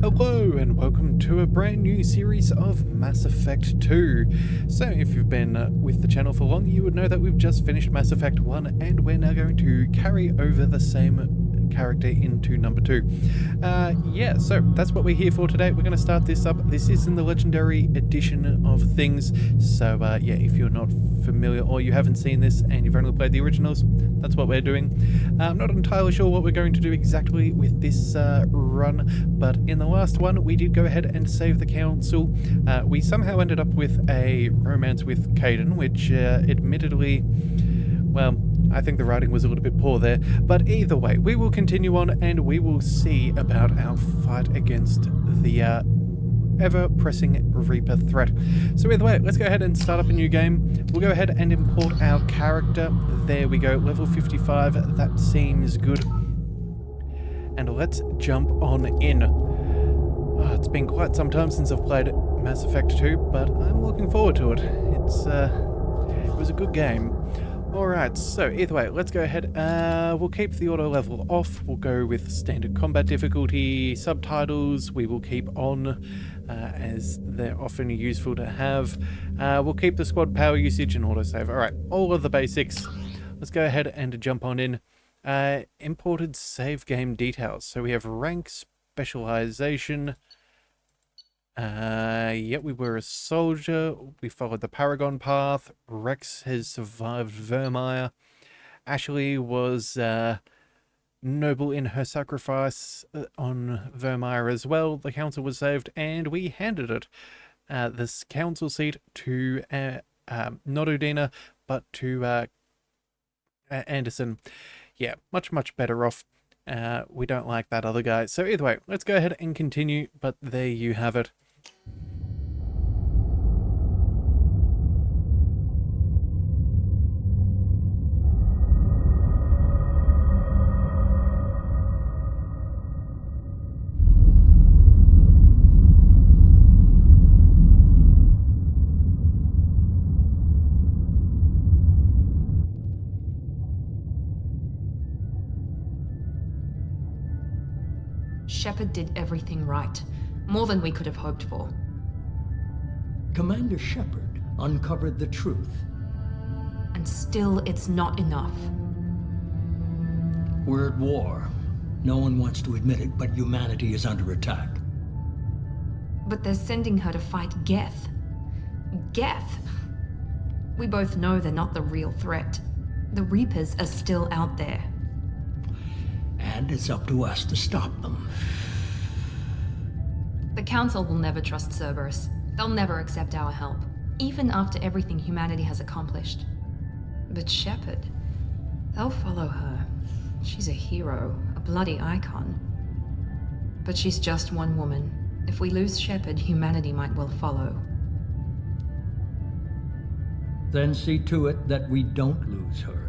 Hello and welcome to a brand new series of Mass Effect 2. So if you've been with the channel for long, you would know that we've just finished Mass Effect 1 and we're now going to carry over the same character into number 2. So that's what we're here for today. We're going to start this up. This is in the Legendary edition of things. So if you're not familiar or you haven't seen this and you've only played the originals, that's what we're doing. I'm not entirely sure what we're going to do exactly with this run, but in the last one we did go ahead and save the council. We somehow ended up with a romance with Kaidan, which admittedly, well, I think the writing was a little bit poor there, but either way, we will continue on and we will see about our fight against the ever-pressing Reaper threat. So either way, let's go ahead and start up a new game. We'll go ahead and import our character. There we go, level 55, that seems good. And let's jump on in. It's been quite some time since I've played Mass Effect 2, but I'm looking forward to it. It was a good game. Alright, so either way, let's go ahead. We'll keep the auto level off. We'll go with standard combat difficulty, subtitles. We will keep on, as they're often useful to have. We'll keep the squad power usage and autosave. Alright, all of the basics. Let's go ahead and jump on in. Imported save game details. So we have rank, specialization. We were a soldier. We followed the Paragon path. Rex has survived Vermeer. Ashley was noble in her sacrifice on Vermeer as well. The council was saved, and we handed it this council seat to not Udina, but to Anderson. Yeah, much better off. We don't like that other guy. So either way, let's go ahead and continue. But there you have it. Shepard did everything right. More than we could have hoped for. Commander Shepard uncovered the truth. And still, it's not enough. We're at war. No one wants to admit it, but humanity is under attack. But they're sending her to fight Geth. Geth! We both know they're not the real threat. The Reapers are still out there. And it's up to us to stop them. The Council will never trust Cerberus. They'll never accept our help, even after everything humanity has accomplished. But Shepard, they'll follow her. She's a hero, a bloody icon. But she's just one woman. If we lose Shepard, humanity might well follow. Then see to it that we don't lose her.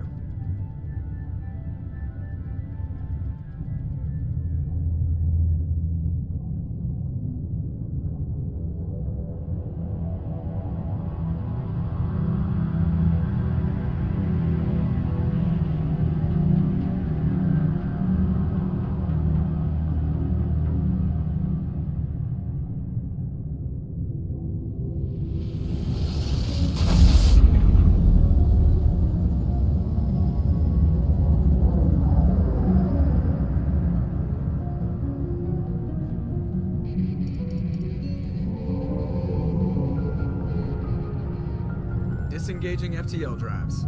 Disengaging FTL drives.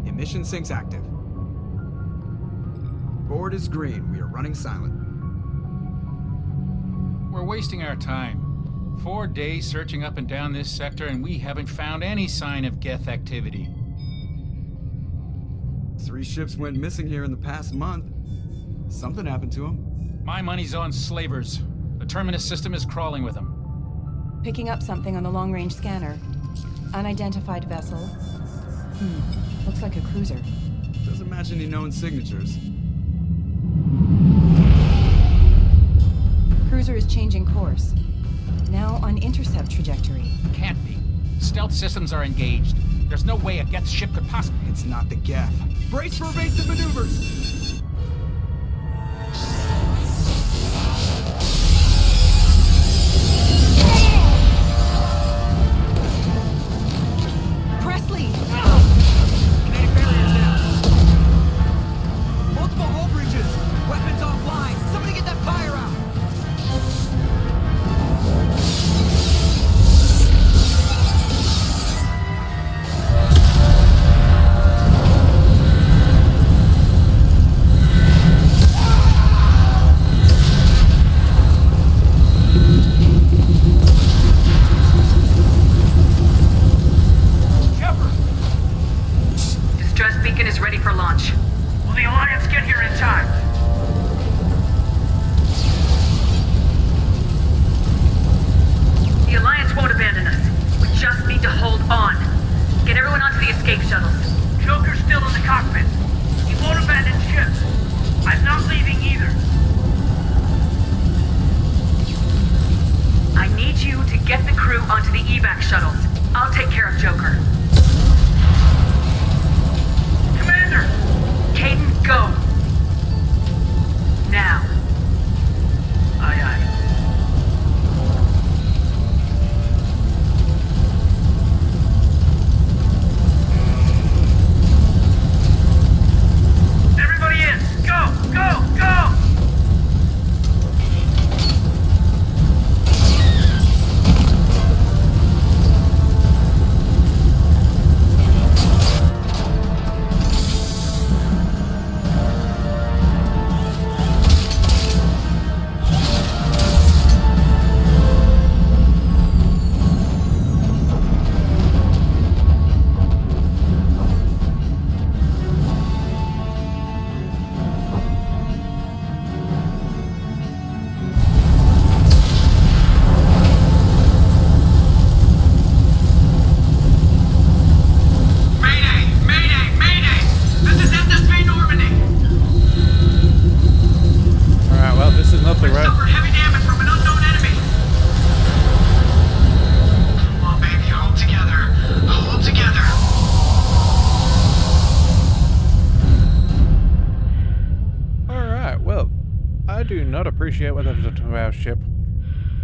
Emission sinks active. Board is green. We are running silent. We're wasting our time. 4 days searching up and down this sector, and we haven't found any sign of Geth activity. 3 ships went missing here in the past month. Something happened to them. My money's on slavers. The Terminus system is crawling with them. Picking up something on the long-range scanner. Unidentified vessel. Looks like a cruiser. Doesn't match any known signatures. Cruiser is changing course. Now on intercept trajectory. Can't be. Stealth systems are engaged. There's no way a Geth ship could possibly... It's not the Geth. Brace for evasive maneuvers! Get the crew onto the evac shuttles. I'll take care of Joker. Commander! Caden, go! Now. Aye, aye. Everybody in! Go! Go! Go! Appreciate what they've done to our ship.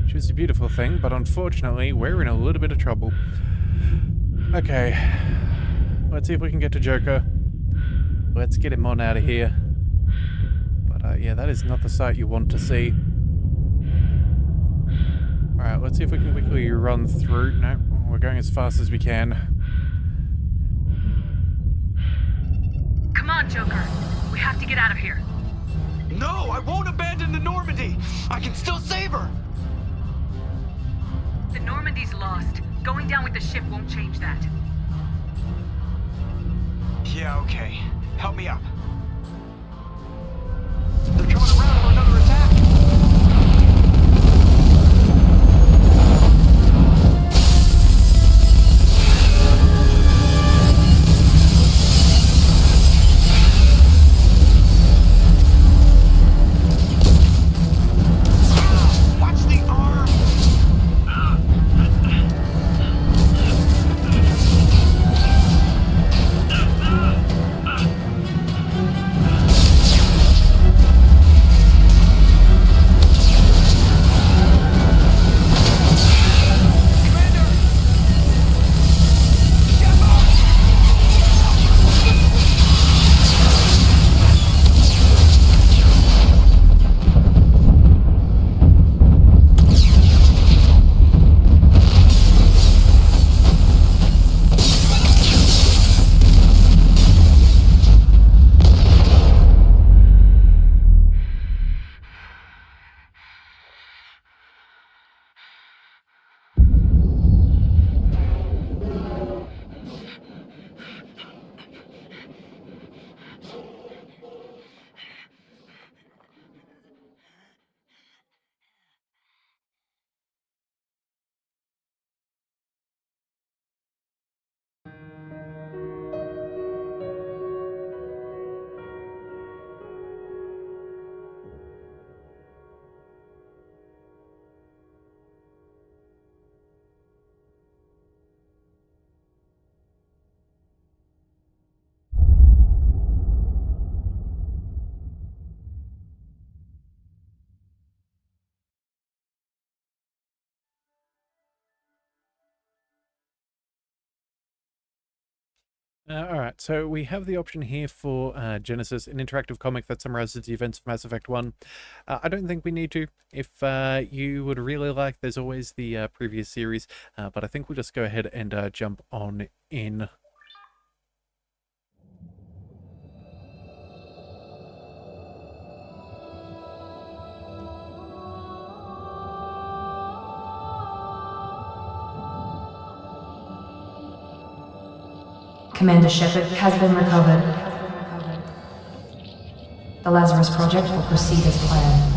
She was a beautiful thing, but unfortunately, we're in a little bit of trouble. Okay. Let's see if we can get to Joker. Let's get him on out of here. But yeah, that is not the sight you want to see. Alright, let's see if we can quickly run through. No, we're going as fast as we can. Come on, Joker. We have to get out of here. No, I won't abandon the Normandy! I can still save her! The Normandy's lost. Going down with the ship won't change that. Yeah, okay. Help me up. They're coming around for another attack! Alright, so we have the option here for Genesis, an interactive comic that summarizes the events of Mass Effect 1. I don't think we need to. If you would really like, there's always the previous series, but I think we'll just go ahead and jump on in. Commander Shepard has been recovered. The Lazarus Project will proceed as planned.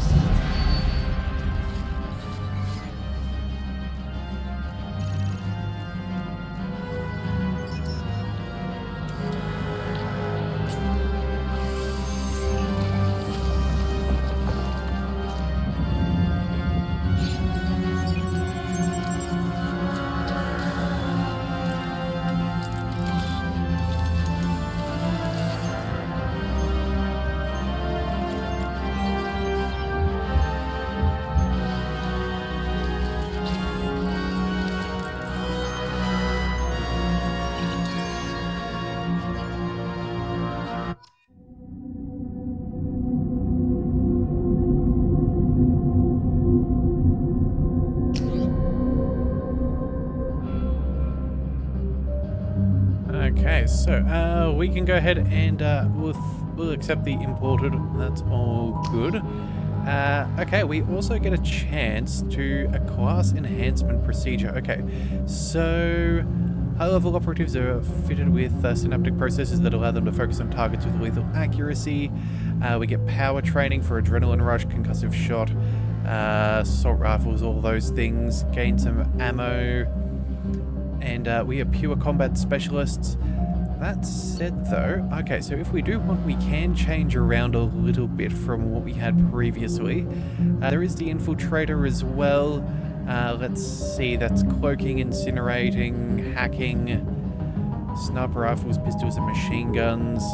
so we can go ahead and we'll accept the imported. That's all good. Okay, we also get a chance to a class enhancement procedure. Okay, so high-level operatives are fitted with synaptic processors that allow them to focus on targets with lethal accuracy. We get power training for adrenaline rush, concussive shot, assault rifles, all those things. Gain some ammo. And we are pure combat specialists. That said though, okay, so if we do want, we can change around a little bit from what we had previously. There is the infiltrator as well. Let's see, that's cloaking, incinerating, hacking, sniper rifles, pistols and machine guns.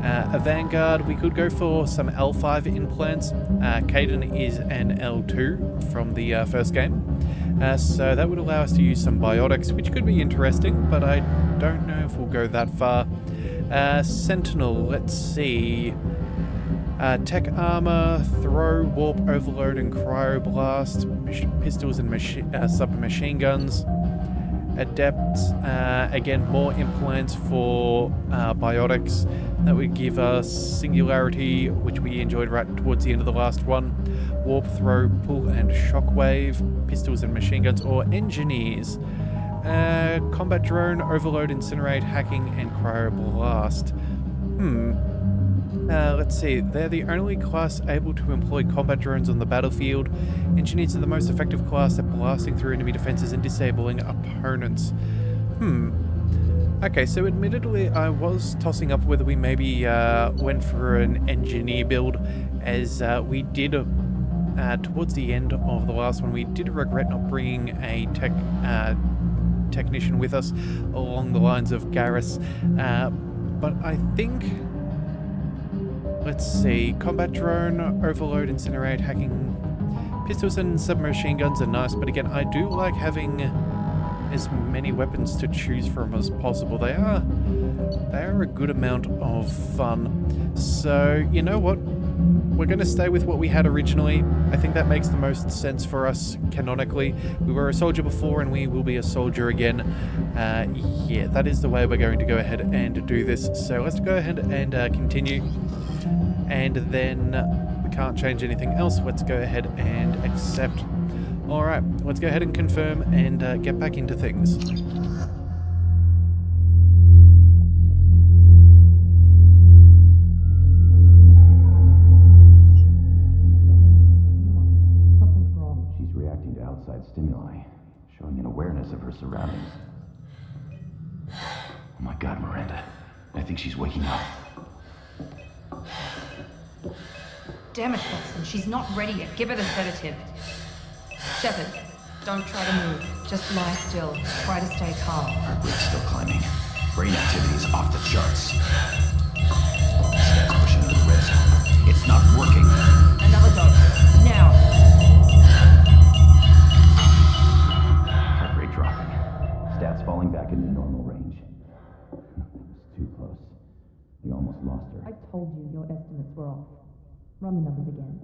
A Vanguard, we could go for some L5 implants. Caden is an L2 from the first game. So that would allow us to use some biotics, which could be interesting, but I don't know if we'll go that far. Sentinel, let's see. Tech armor, throw, warp, overload, and cryoblast. Pistols and submachine guns. Adept, again, more implants for biotics. That would give us singularity, which we enjoyed right towards the end of the last one. Warp, throw, pull, and shockwave. Pistols and machine guns, or engineers. Combat drone, overload, incinerate, hacking, and cryoblast. Let's see, they're the only class able to employ combat drones on the battlefield. Engineers are the most effective class at blasting through enemy defenses and disabling opponents. Okay, so admittedly I was tossing up whether we maybe went for an engineer build, as we did towards the end of the last one, we did regret not bringing a technician with us along the lines of Garrus, but I think, let's see, combat drone, overload, incinerate, hacking, pistols and submachine guns are nice, but again, I do like having as many weapons to choose from as possible. They are a good amount of fun. So, you know what? We're going to stay with what we had originally. I think that makes the most sense for us canonically. We were a soldier before and we will be a soldier again. Yeah, that is the way we're going to go ahead and do this. So let's go ahead and continue. And then we can't change anything else. Let's go ahead and accept. Alright, let's go ahead and confirm and get back into things. She's reacting to outside stimuli, showing an awareness of her surroundings. Oh my god, Miranda. I think she's waking up. Damn it, Watson, she's not ready yet. Give her the sedative. Shepard, don't try to move. Just lie still. Try to stay calm. Heart rate's still climbing. Brain activity is off the charts. Step pushing into the red zone. It's not working. Another dose. Now. Heart rate dropping. Stats falling back into normal range. It was too close. We almost lost her. I told you your estimates were off. Run the numbers again.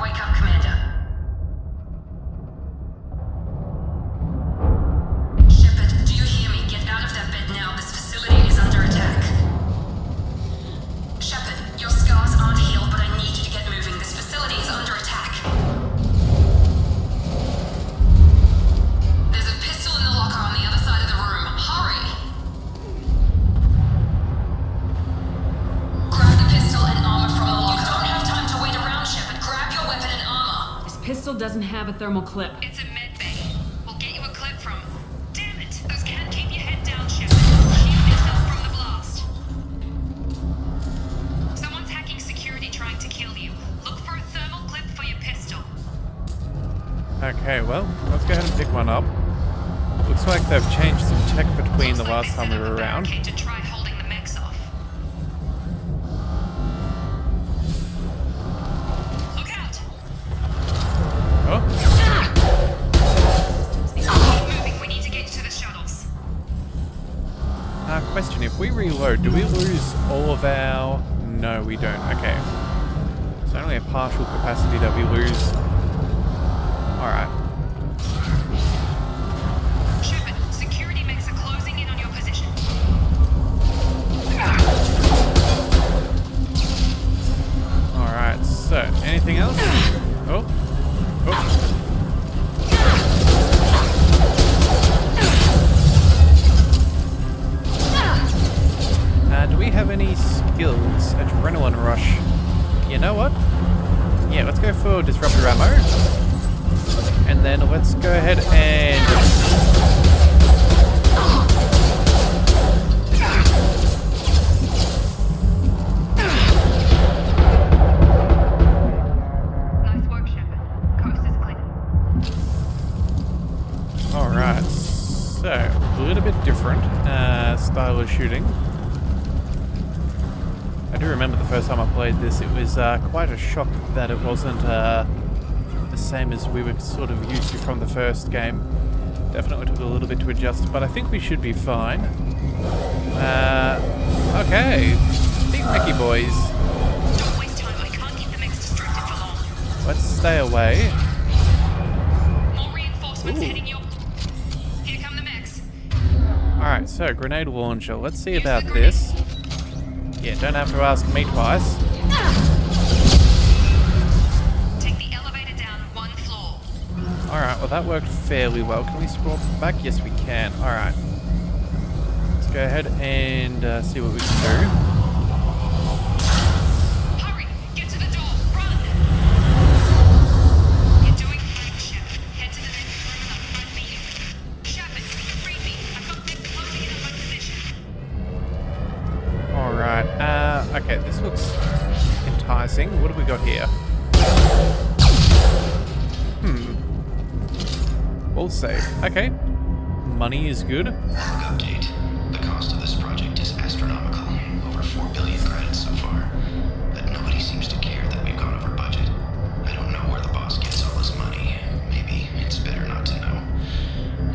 Wake up, Commander. Shepard, do you hear me? Get out of that bed now. This facility is under attack. Shepard, your scars aren't healed, but I need you to get moving. This facility is under attack. There's a pistol in the locker on the other side of the room. Hurry! Grab the pistol and armor from the locker. You don't have time to wait around, Shepard. Grab your weapon and armor. This pistol doesn't have a thermal clip. It's a med bay. We'll get you a clip from. Damn it! Those can't keep your head down, Shepard. Shield yourself from the blast. Someone's hacking security trying to kill you. Look for a thermal clip for your pistol. Okay, well, let's go ahead and pick one up. Looks like they've changed some tech between the last time we were around. To try holding the mechs off. Look out! Oh, Keep moving. We need to get to the shuttles. question, if we reload, do we lose all of our... No, we don't. Okay. It's only a partial capacity that we lose. Alright. Shepard, security mechs are closing in on your position. Alright, so anything else? Oh. Oh. Do we have any skills? Adrenaline rush. You know what? Yeah, let's go for disruptor ammo. And then let's go ahead and... Nice work, Shepard. Coast is clear. Alright, so a little bit different style of shooting. I do remember the first time I played this, it was quite a shock that it wasn't the same as we were sort of used to from the first game. Definitely took a little bit to adjust, but I think we should be fine. Okay, big Mickey boys. Don't waste time. I can't keep the mechs distracted for long. Let's stay away. More reinforcements Ooh. heading your... Here come the mechs. Alright, so grenade launcher. Let's see about this. Yeah, don't have to ask me twice. Take the elevator down 1 floor. Alright, well that worked fairly well. Can we scroll back? Yes, we can. Alright. Let's go ahead and see what we can do. Hurry! Get to the door! Run! You're doing fine, Shepard. Head to the next room up front for you. Shepard, free me. I've got them closing in on my position. Alright, okay, this looks enticing. What have we got here? All safe. Okay. Money is good. Update. The cost of this project is astronomical. Over 4 billion credits so far. But nobody seems to care that we've gone over budget. I don't know where the boss gets all this money. Maybe it's better not to know.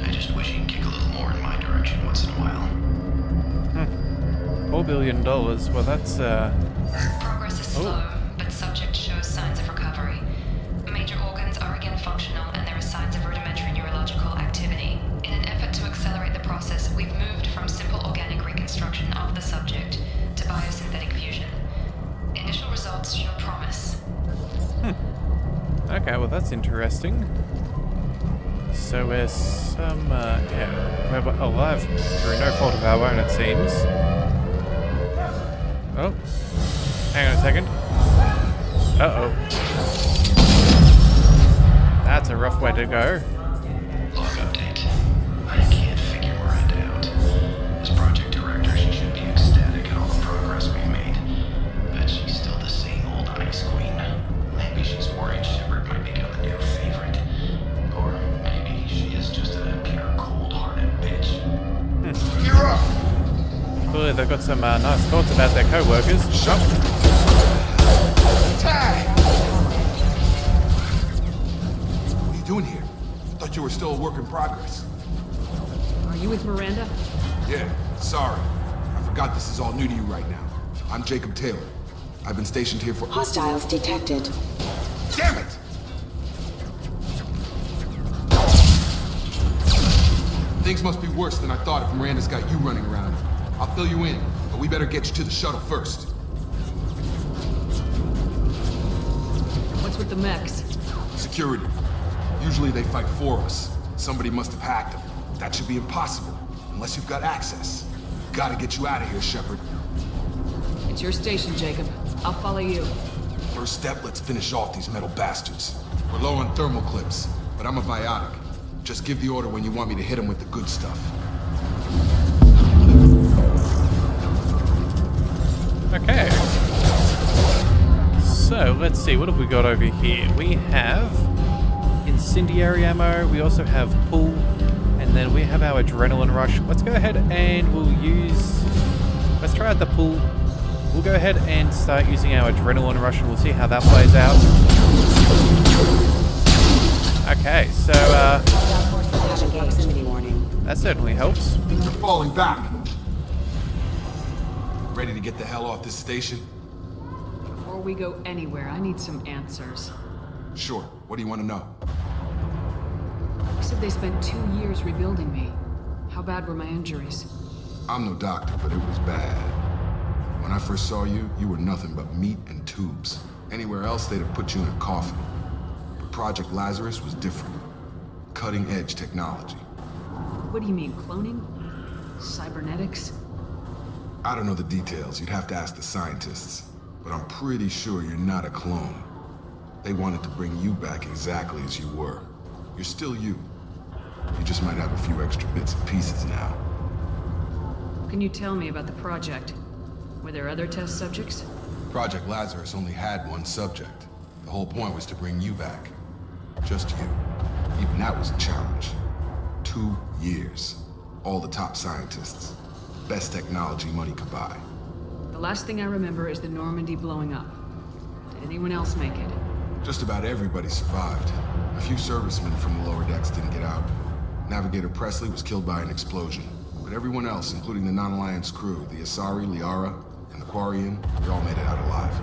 I just wish he'd kick a little more in my direction once in a while. $4 billion. Well, that's, Progress is slow, but subject shows signs of recovery. Major organs are again functional, and there are signs of rudimentary neurological activity. In an effort to accelerate the process, we've moved from simple organic reconstruction of the subject to biosynthetic fusion. Initial results show promise. okay, well, that's interesting. So we're we're alive through no fault of our own, it seems. Oh, hang on a second. Uh-oh. That's a rough way to go. Log update. I can't figure Miranda out. As project director, she should be ecstatic at all the progress we've made. But she's still the same old ice queen. Maybe she's worried Shepard might become a new favorite. Or maybe she is just a pure cold-hearted bitch. You're up! Clearly they've got some nice thoughts about their co-workers. Tag! What are you doing here? Thought you were still a work in progress. Are you with Miranda? Yeah, sorry. I forgot this is all new to you right now. I'm Jacob Taylor. I've been stationed here for... Hostiles detected. Damn it! Things must be worse than I thought if Miranda's got you running around. I'll fill you in, but we better get you to the shuttle first. What's with the mechs? Security. Usually they fight for us. Somebody must have hacked them. That should be impossible, unless you've got access. Gotta get you out of here, Shepard. It's your station, Jacob. I'll follow you. First step, let's finish off these metal bastards. We're low on thermal clips, but I'm a biotic. Just give the order when you want me to hit them with the good stuff. Okay. So, let's see, what have we got over here? We have incendiary ammo, we also have pull, and then we have our adrenaline rush. Let's go ahead and let's try out the pull. We'll go ahead and start using our adrenaline rush and we'll see how that plays out. Okay, so, that certainly helps. They're falling back. Ready to get the hell off this station? Before Before we go anywhere, I need some answers. Sure. What do you want to know? You said they spent 2 years rebuilding me. How bad were my injuries? I'm no doctor, but it was bad. When I first saw you, you were nothing but meat and tubes. Anywhere else, they'd have put you in a coffin. But Project Lazarus was different. Cutting-edge technology. What do you mean, cloning? Cybernetics? I don't know the details. You'd have to ask the scientists. But I'm pretty sure you're not a clone. They wanted to bring you back exactly as you were. You're still you. You just might have a few extra bits and pieces now. What can you tell me about the project? Were there other test subjects? Project Lazarus only had one subject. The whole point was to bring you back. Just you. Even that was a challenge. 2 years. All the top scientists. Best technology money could buy. The last thing I remember is the Normandy blowing up. Did anyone else make it? Just about everybody survived. A few servicemen from the lower decks didn't get out. Navigator Presley was killed by an explosion. But everyone else, including the non-Alliance crew, the Asari, Liara, and the Quarian, they all made it out alive.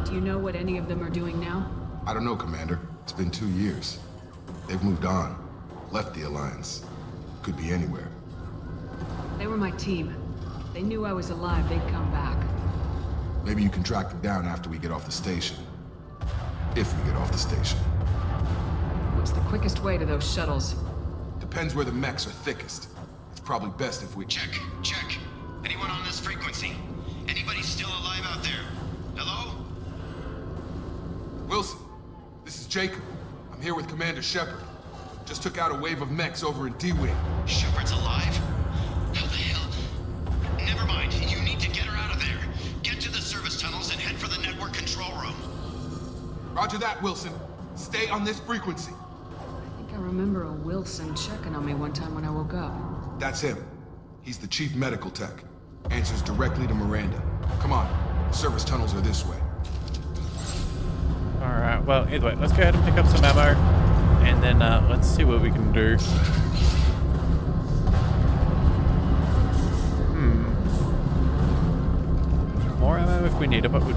Do you know what any of them are doing now? I don't know, Commander. It's been 2 years. They've moved on. Left the Alliance. Could be anywhere. They were my team. If they knew I was alive, they'd come back. Maybe you can track them down after we get off the station. If we get off the station. What's the quickest way to those shuttles? Depends where the mechs are thickest. It's probably best if we... Check. Anyone on this frequency? Anybody still alive out there? Hello? Wilson, this is Jacob. I'm here with Commander Shepard. Just took out a wave of mechs over in D-Wing. Shepard's alive? How the hell? Never mind. You need to get her out of there. Get to the service tunnels and head for the network control room. Roger that, Wilson. Stay on this frequency. I think I remember a Wilson checking on me one time when I woke up. That's him. He's the chief medical tech. Answers directly to Miranda. Come on. The service tunnels are this way. Alright, well, either way, let's go ahead and pick up some ammo. And then let's see what we can do. More ammo if we need it, but we're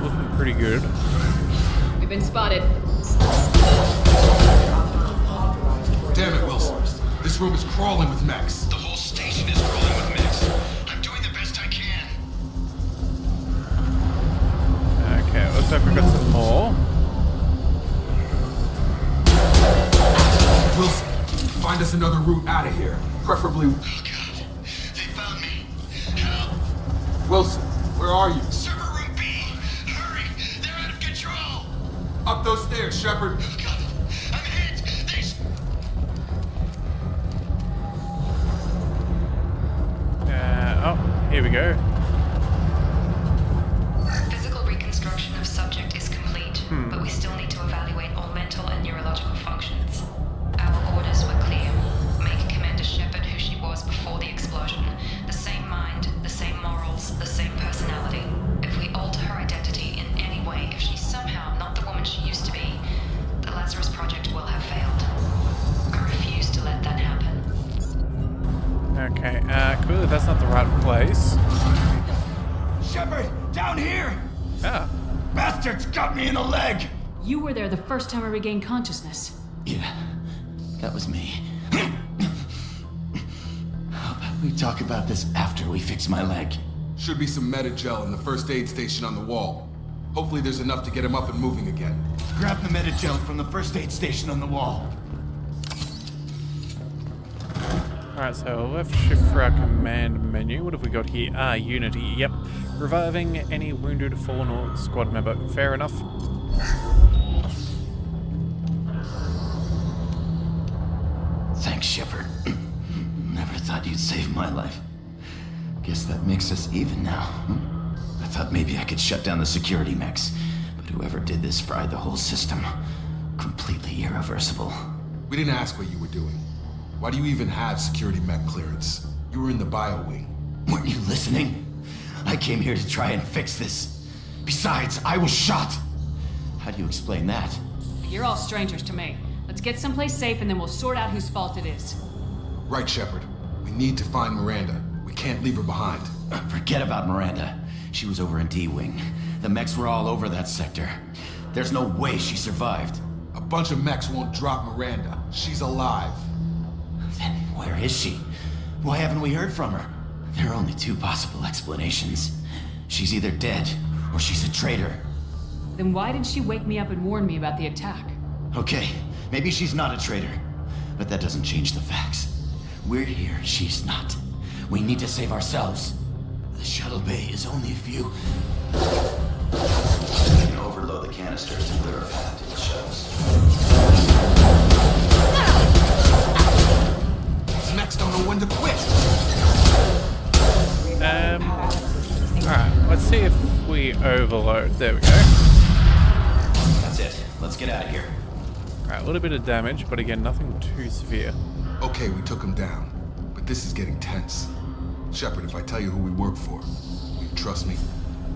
looking pretty good. We've been spotted. Damn it, Wilson. This room is crawling with mechs. The whole station is crawling with mechs. I'm doing the best I can. Okay, looks like we've got some more. Wilson, find us another route out of here. Preferably... Oh god. They found me. Help. Wilson, where are you? Server room B. Hurry. They're out of control. Up those stairs, Shepard. Oh god. I'm hit. Oh, here we go. Physical reconstruction of subject is complete, but we still need to evaluate all mental and neurological functions. Our orders were clear. Make Commander Shepard who she was before the explosion. The same mind, the same morals, the same personality. If we alter her identity in any way, if she's somehow not the woman she used to be, the Lazarus Project will have failed. I refuse to let that happen. Okay, clearly that's not the right place. Shepard, down here! Ah. Bastards got me in the leg! You were there the first time I regained consciousness. Yeah, that was me. How about we talk about this after we fix my leg? Should be some Metagel in the first aid station on the wall. Hopefully there's enough to get him up and moving again. Grab the Metagel from the first aid station on the wall. Alright, so left shift for our command menu. What have we got here? Ah, Unity. Yep. Reviving any wounded, fallen, or squad member. Fair enough. Thanks, Shepard. Never thought you'd save my life. Guess that makes us even now. I thought maybe I could shut down the security mechs, but whoever did this fried the whole system. Completely irreversible. We didn't ask what you were doing. Why do you even have security mech clearance? You were in the bio wing. Weren't you listening? I came here to try and fix this. Besides, I was shot. How do you explain that? You're all strangers to me. Let's get someplace safe and then we'll sort out whose fault it is. Right, Shepard. We need to find Miranda. We can't leave her behind. Forget about Miranda. She was over in D-Wing. The mechs were all over that sector. There's no way she survived. A bunch of mechs won't drop Miranda. She's alive. Then where is she? Why haven't we heard from her? There are only two possible explanations. She's either dead, or she's a traitor. Then why did she wake me up and warn me about the attack? Okay, maybe she's not a traitor. But that doesn't change the facts. We're here, she's not. We need to save ourselves. The shuttle bay is only a few... You can overload the canisters to clear a path to the shuttles. These mechs don't know when to quit. Alright, let's see if we overload. There we go. That's it. Let's get out of here. Alright, a little bit of damage, but again, nothing too severe. Okay, we took him down. But this is getting tense. Shepard, if I tell you who we work for, will you trust me?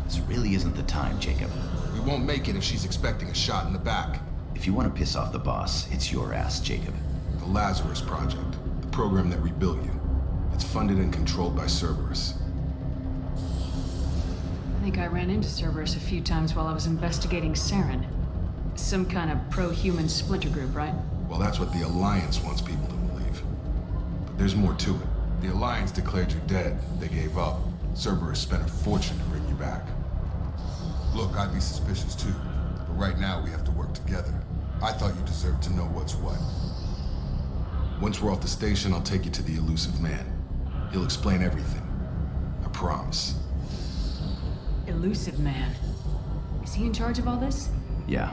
This really isn't the time, Jacob. We won't make it if she's expecting a shot in the back. If you want to piss off the boss, it's your ass, Jacob. The Lazarus Project, the program that rebuilt you. It's funded and controlled by Cerberus. I think I ran into Cerberus a few times while I was investigating Saren. Some kind of pro-human splinter group, right? Well, that's what the Alliance wants people to believe. But there's more to it. The Alliance declared you dead. They gave up. Cerberus spent a fortune to bring you back. Look, I'd be suspicious too. But right now, we have to work together. I thought you deserved to know what's what. Once we're off the station, I'll take you to the elusive man. He'll explain everything. I promise. Elusive Man. Is he in charge of all this? Yeah,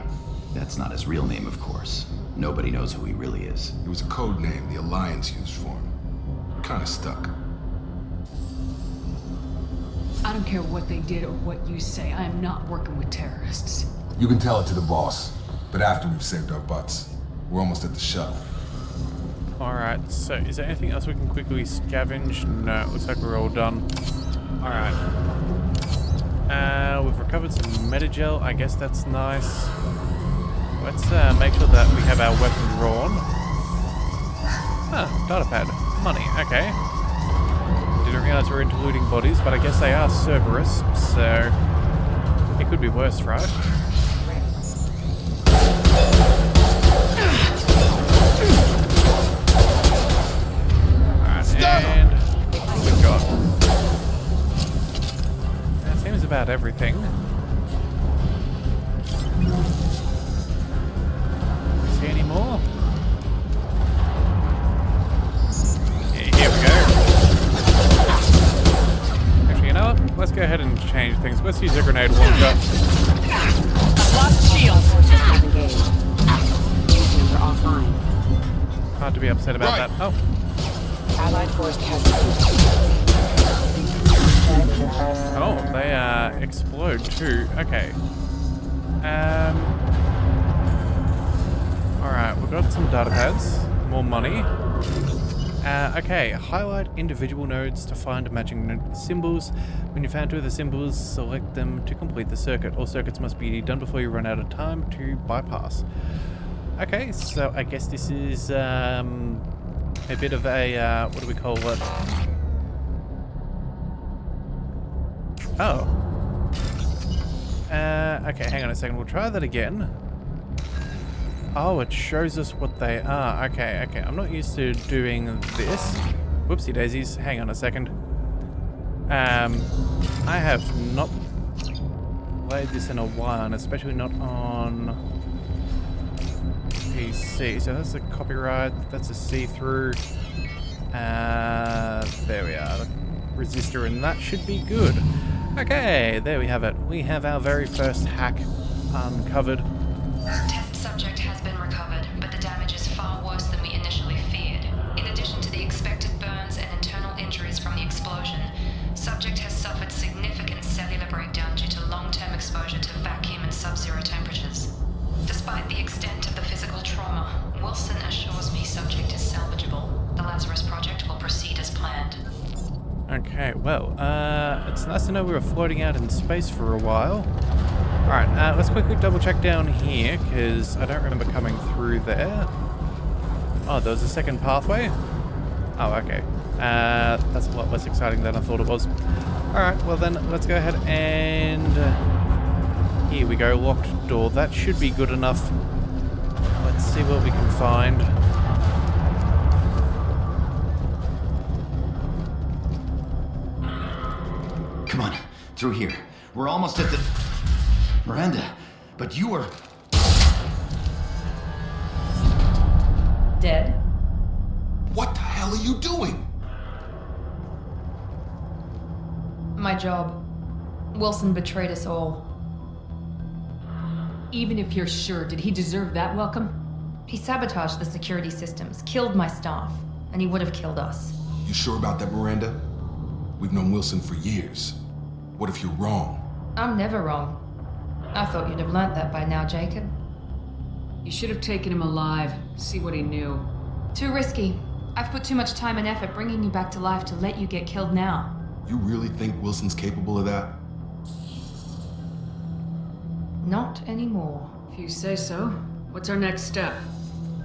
that's not his real name, of course. Nobody knows who he really is. It was a code name the Alliance used for him. Kinda stuck. I don't care what they did or what you say. I am not working with terrorists. You can tell it to the boss, but after we've saved our butts. We're almost at the shuttle. Alright, so is there anything else we can quickly scavenge? No, it looks like we're all done. Alright. We've recovered some metagel. I guess that's nice. Let's make sure that we have our weapon drawn. Ah, data pad. Money, okay. Didn't realize we were interluding bodies, but I guess they are Cerberus, so it could be worse, right? Alright, and what we got? That seems about everything. See any more? Yeah, here we go. Actually, you know what? Let's go ahead and change things. Let's use a grenade launcher. Lost shield. Engaged. Number offline. Hard to be upset about that. Oh. Allied force casualties. Oh, they explode too. Okay. Alright, we've got some data pads. More money. Okay, highlight individual nodes to find matching symbols. When you found two of the symbols, select them to complete the circuit. All circuits must be done before you run out of time to bypass. Okay, so I guess this is a bit of a, what do we call it? Oh. Okay, hang on a second. We'll try that again. Oh, it shows us what they are. Okay, okay. I'm not used to doing this. Whoopsie daisies. Hang on a second. I have not played this in a while, and especially not on PC. So that's a copyright. That's a see-through. There we are. The resistor, and that should be good. Okay, there we have it. We have our very first hack uncovered. Test subject has been recovered, but the damage is far worse than we initially feared. In addition to the expected burns and internal injuries from the explosion, subject has suffered significant cellular breakdown due to long-term exposure to vacuum and sub-zero temperatures. Despite the extent of the physical trauma, Wilson assures me subject is salvageable. The Lazarus Project will proceed as planned. Okay, well, it's nice to know we were floating out in space for a while. Alright, let's quickly double check down here, because I don't remember coming through there. Oh, there was a second pathway? Oh, okay. That's a lot less exciting than I thought it was. Alright, well then, let's go ahead and Here we go, locked door. That should be good enough. Let's see what we can find. Come on, through here. We're almost at the... Miranda, but you are... Dead? What the hell are you doing? My job. Wilson betrayed us all. Even if you're sure, did he deserve that welcome? He sabotaged the security systems, killed my staff, and he would have killed us. You sure about that, Miranda? We've known Wilson for years. What if you're wrong? I'm never wrong. I thought you'd have learnt that by now, Jacob. You should have taken him alive, see what he knew. Too risky. I've put too much time and effort bringing you back to life to let you get killed now. You really think Wilson's capable of that? Not anymore. If you say so. What's our next step?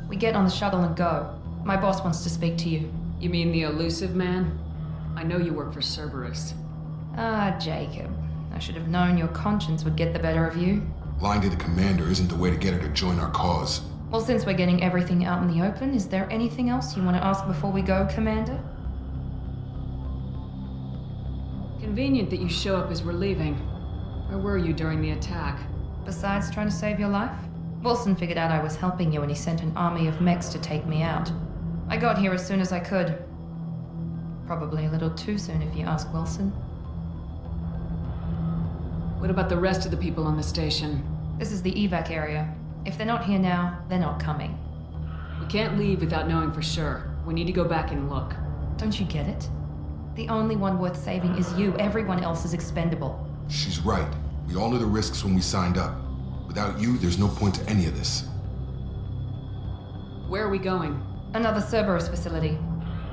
We get on the shuttle and go. My boss wants to speak to you. You mean the elusive man? I know you work for Cerberus. Ah, Jacob. I should have known your conscience would get the better of you. Lying to the commander isn't the way to get her to join our cause. Well, since we're getting everything out in the open, is there anything else you want to ask before we go, Commander? Convenient that you show up as we're leaving. Where were you during the attack? Besides trying to save your life? Wilson figured out I was helping you and he sent an army of mechs to take me out. I got here as soon as I could. Probably a little too soon if you ask Wilson. What about the rest of the people on the station? This is the evac area. If they're not here now, they're not coming. We can't leave without knowing for sure. We need to go back and look. Don't you get it? The only one worth saving is you. Everyone else is expendable. She's right. We all knew the risks when we signed up. Without you, there's no point to any of this. Where are we going? Another Cerberus facility.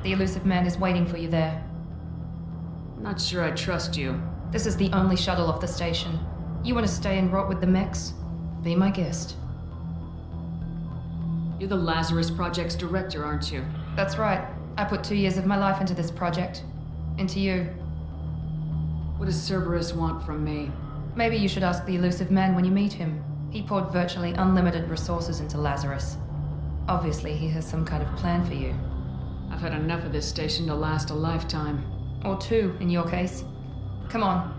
The elusive man is waiting for you there. I'm not sure I trust you. This is the only shuttle off the station. You want to stay and rot with the mechs? Be my guest. You're the Lazarus Project's director, aren't you? That's right. I put 2 years of my life into this project. Into you. What does Cerberus want from me? Maybe you should ask the elusive man when you meet him. He poured virtually unlimited resources into Lazarus. Obviously, he has some kind of plan for you. I've had enough of this station to last a lifetime. Or 2, in your case. Come on.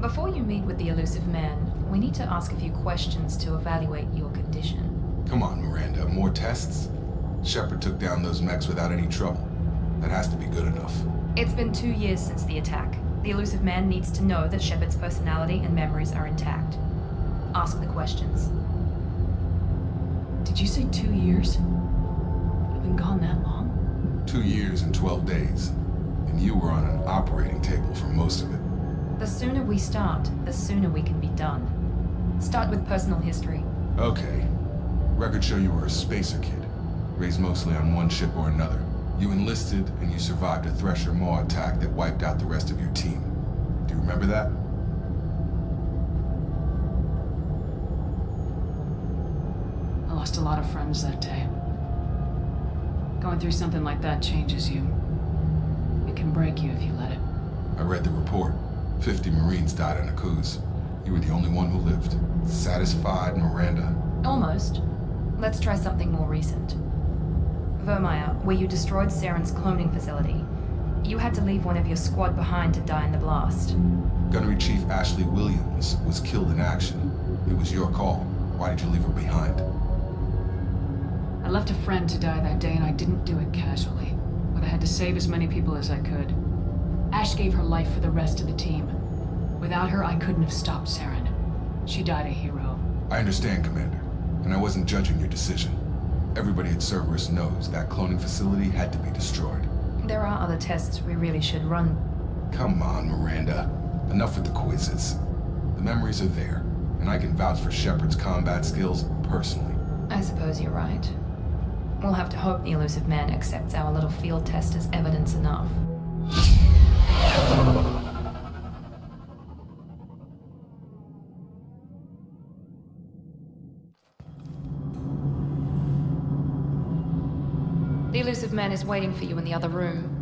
Before you meet with the elusive man, we need to ask a few questions to evaluate your condition. Come on, Miranda, more tests? Shepard took down those mechs without any trouble. That has to be good enough. It's been 2 years since the attack. The elusive man needs to know that Shepard's personality and memories are intact. Ask the questions. Did you say 2 years? I've been gone that long? 2 years and 12 days. And you were on an operating table for most of it. The sooner we start, the sooner we can be done. Start with personal history. Okay. Records show you were a spacer kid, raised mostly on one ship or another. You enlisted, and you survived a Thresher Maw attack that wiped out the rest of your team. Do you remember that? I lost a lot of friends that day. Going through something like that changes you. It can break you if you let it. I read the report. 50 Marines died in a cruise. You were the only one who lived. Satisfied, Miranda? Almost. Let's try something more recent. Vermeer, where you destroyed Saren's cloning facility. You had to leave one of your squad behind to die in the blast. Gunnery Chief Ashley Williams was killed in action. It was your call. Why did you leave her behind? I left a friend to die that day and I didn't do it casually. But I had to save as many people as I could. Ash gave her life for the rest of the team. Without her, I couldn't have stopped Saren. She died a hero. I understand, Commander. And I wasn't judging your decision. Everybody at Cerberus knows that cloning facility had to be destroyed. There are other tests we really should run. Come on, Miranda. Enough with the quizzes. The memories are there, and I can vouch for Shepard's combat skills personally. I suppose you're right. We'll have to hope the elusive man accepts our little field test as evidence enough. The elusive man is waiting for you in the other room.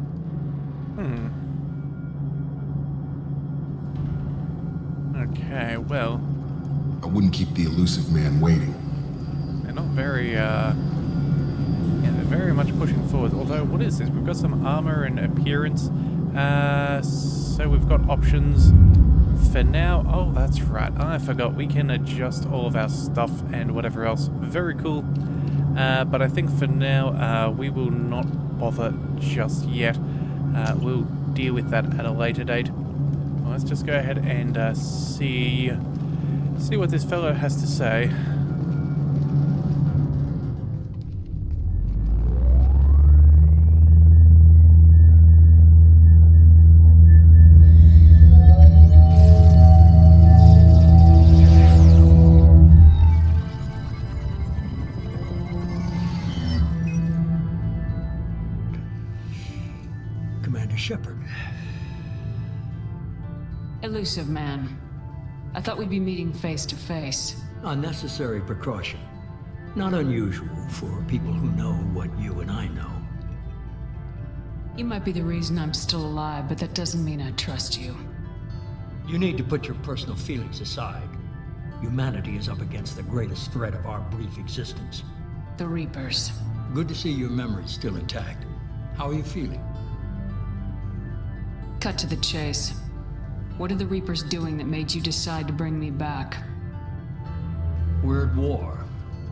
Okay, well, I wouldn't keep the elusive man waiting. they're not very, yeah, they're very much pushing forward. Although, what is this? We've got some armor and appearance. So we've got options. For now, oh, that's right. I forgot. We can adjust all of our stuff and whatever else. Very cool. But I think for now, we will not bother just yet. We'll deal with that at a later date. Well, let's just go ahead and see what this fellow has to say. Shepard. Elusive man. I thought we'd be meeting face to face. Unnecessary precaution. Not unusual for people who know what you and I know. You might be the reason I'm still alive, but that doesn't mean I trust you. You need to put your personal feelings aside. Humanity is up against the greatest threat of our brief existence. The Reapers. Good to see your memory's still intact. How are you feeling? Cut to the chase. What are the Reapers doing that made you decide to bring me back? We're at war.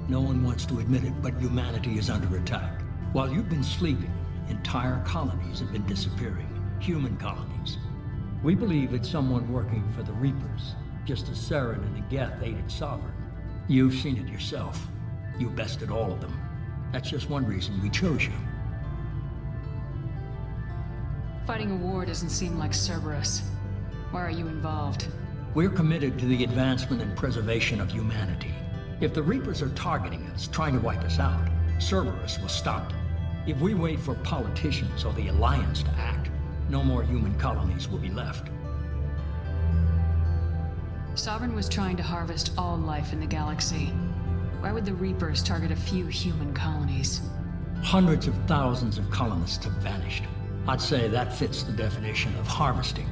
No one wants to admit it, but humanity is under attack. While you've been sleeping, entire colonies have been disappearing. Human colonies. We believe it's someone working for the Reapers, just as Saren and the Geth aided Sovereign. You've seen it yourself. You bested all of them. That's just one reason we chose you. Fighting a war doesn't seem like Cerberus. Why are you involved? We're committed to the advancement and preservation of humanity. If the Reapers are targeting us, trying to wipe us out, Cerberus will stop them. If we wait for politicians or the Alliance to act, no more human colonies will be left. Sovereign was trying to harvest all life in the galaxy. Why would the Reapers target a few human colonies? Hundreds of thousands of colonists have vanished. I'd say that fits the definition of harvesting.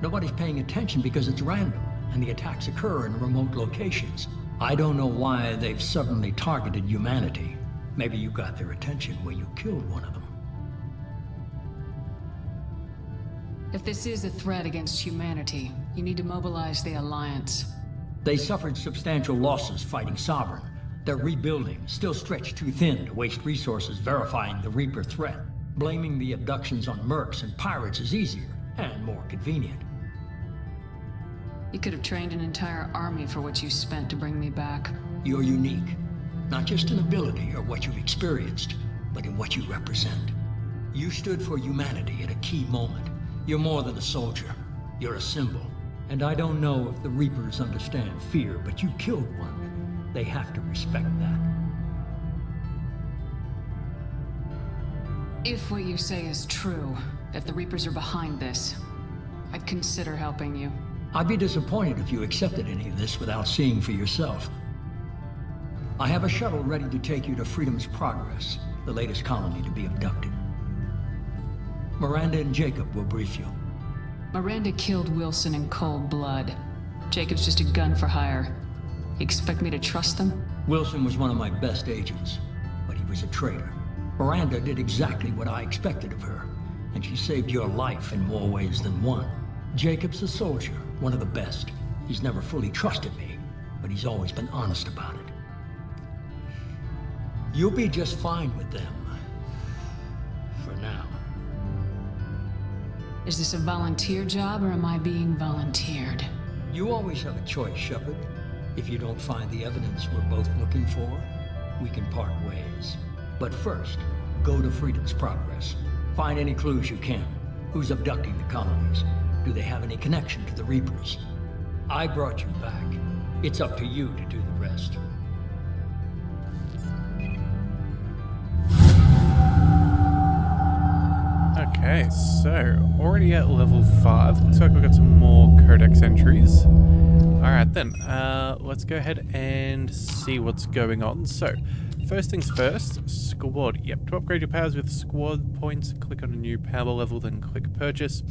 Nobody's paying attention because it's random, and the attacks occur in remote locations. I don't know why they've suddenly targeted humanity. Maybe you got their attention when you killed one of them. If this is a threat against humanity, you need to mobilize the Alliance. They suffered substantial losses fighting Sovereign. They're rebuilding, still stretched too thin to waste resources verifying the Reaper threat. Blaming the abductions on mercs and pirates is easier and more convenient. You could have trained an entire army for what you spent to bring me back. You're unique, not just in ability or what you've experienced, but in what you represent. You stood for humanity at a key moment. You're more than a soldier. You're a symbol. And I don't know if the Reapers understand fear, but you killed one. They have to respect that. If what you say is true, if the Reapers are behind this, I'd consider helping you. I'd be disappointed if you accepted any of this without seeing for yourself. I have a shuttle ready to take you to Freedom's Progress, the latest colony to be abducted. Miranda and Jacob will brief you. Miranda killed Wilson in cold blood. Jacob's just a gun for hire. You expect me to trust them? Wilson was one of my best agents, but he was a traitor. Miranda did exactly what I expected of her, and she saved your life in more ways than one. Jacob's a soldier, one of the best. He's never fully trusted me, but he's always been honest about it. You'll be just fine with them. For now. Is this a volunteer job, or am I being volunteered? You always have a choice, Shepard. If you don't find the evidence we're both looking for, we can part ways. But first, go to Freedom's Progress. Find any clues you can. Who's abducting the colonies? Do they have any connection to the Reapers? I brought you back. It's up to you to do the rest. Okay, so already at level 5. Looks like we've got some more codex entries. Alright then, let's go ahead and see what's going on. So, First things first, squad. Yep, to upgrade your powers with squad points, click on a new power level, then click purchase.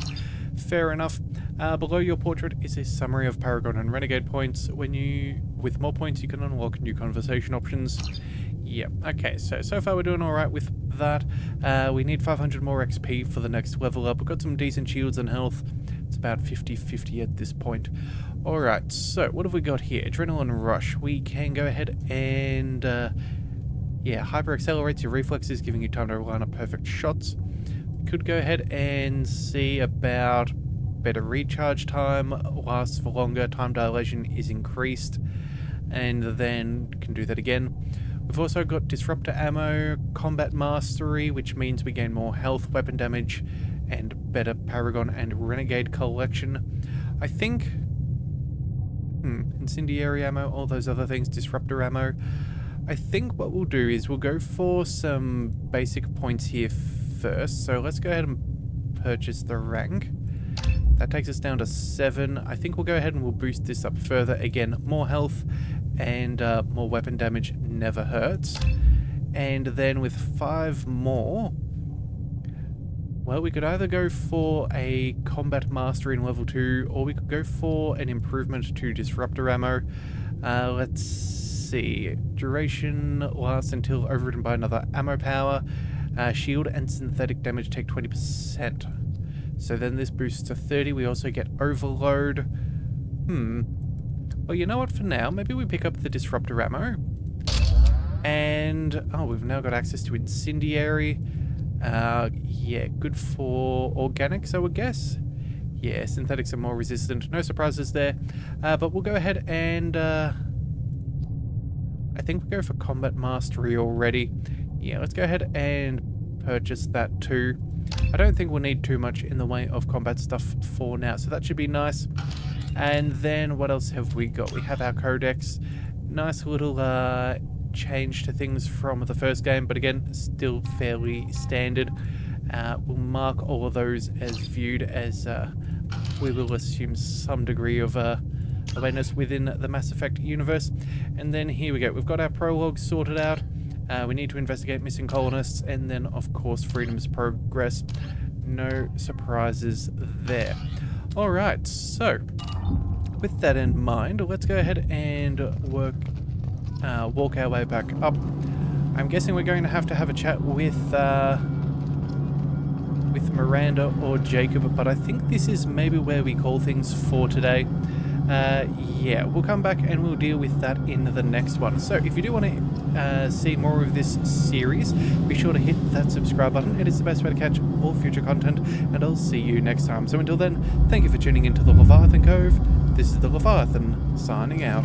Fair enough. Below your portrait is a summary of Paragon and Renegade points. With more points, you can unlock new conversation options. Yep, okay, so far we're doing alright with that. We need 500 more XP for the next level up. We've got some decent shields and health. It's about 50-50 at this point. Alright, so what have we got here? Adrenaline Rush. We can go ahead and... yeah, hyper accelerates your reflexes, giving you time to line up perfect shots. We could go ahead and see about better recharge time, lasts for longer, time dilation is increased, and then can do that again. We've also got disruptor ammo, combat mastery, which means we gain more health, weapon damage, and better Paragon and Renegade collection. I think... incendiary ammo, all those other things, disruptor ammo. I think what we'll do is we'll go for some basic points here first. So let's go ahead and purchase the rank. That takes us down to 7. I think we'll go ahead and we'll boost this up further. Again, more health and more weapon damage never hurts. And then with 5 more, well, we could either go for a combat mastery in level 2, or we could go for an improvement to disruptor ammo. Let's see. Duration lasts until overridden by another ammo power. Shield and synthetic damage take 20%. So then this boosts to 30. We also get overload. Well, you know what, for now, maybe we pick up the disruptor ammo. And, oh, we've now got access to incendiary. Yeah, good for organics, I would guess. Yeah, synthetics are more resistant. No surprises there. But we'll go ahead and... I think we'll go for combat mastery already. Yeah, let's go ahead and purchase that too. I don't think we'll need too much in the way of combat stuff for now, so that should be nice. And then what else have we got? We have our codex. Nice little change to things from the first game, but again, still fairly standard. We'll mark all of those as viewed, as we will assume some degree of awareness within the Mass Effect universe. And then here we go. We've got our prologue sorted out. We need to investigate missing colonists, and then, of course, Freedom's Progress. No surprises there. Alright, so, with that in mind, let's go ahead and walk our way back up. I'm guessing we're going to have a chat with Miranda or Jacob, but I think this is maybe where we call things for today. Yeah, we'll come back and we'll deal with that in the next one. So if you do want to see more of this series, be sure to hit that subscribe button. It is the best way to catch all future content, and I'll see you next time. So until then, thank you for tuning into the Leviathan Cove. This is the Leviathan, signing out.